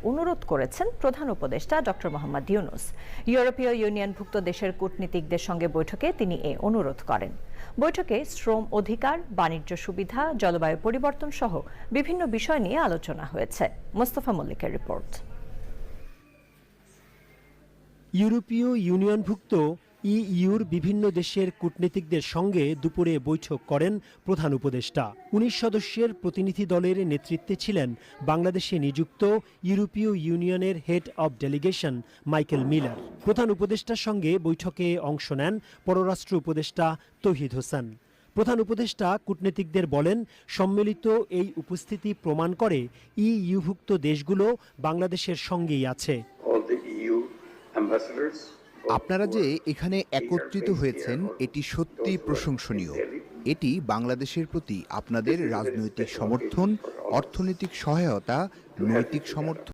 অনুরোধ করেছেন প্রধান উপদেষ্টা ডক্টর মোহাম্মদ ইউনূস। ইউরোপীয় ইউনিয়নভুক্ত দেশের কূটনীতিকদের সঙ্গে বৈঠকে তিনি এ অনুরোধ করেন। বৈঠকে শ্রম অধিকার, বাণিজ্য সুবিধা, জলবায়ু পরিবর্তন সহ বিভিন্ন বিষয় নিয়ে আলোচনা হয়েছে। মোস্তফা মল্লিকের রিপোর্ট। ইউরোপীয় ইউনিয়নভুক্ত ইইউর বিভিন্ন দেশের কূটনীতিকদের সঙ্গে দুপুরে বৈঠক করেন প্রধান উপদেষ্টা। ১৯ সদস্যের প্রতিনিধি দলের নেতৃত্বে ছিলেন বাংলাদেশে নিযুক্ত ইউরোপীয় ইউনিয়নের head of delegation Michael Miller. প্রধান উপদেষ্টার সঙ্গে বৈঠকে অংশ নেন পররাষ্ট্র উপদেষ্টা তৌহিদ হোসেন। প্রধান উপদেষ্টা কূটনীতিকদের বলেন, সম্মিলিত এই উপস্থিতি প্রমাণ করে ইইউভুক্ত দেশগুলো বাংলাদেশের সঙ্গেই আছে। আপনারা যে এখানে একত্রিত হয়েছেন এটি সত্যি প্রশংসনীয়। এটি বাংলাদেশের প্রতি আপনাদের রাজনৈতিক সমর্থন, অর্থনৈতিক সহায়তা, নৈতিক সমর্থন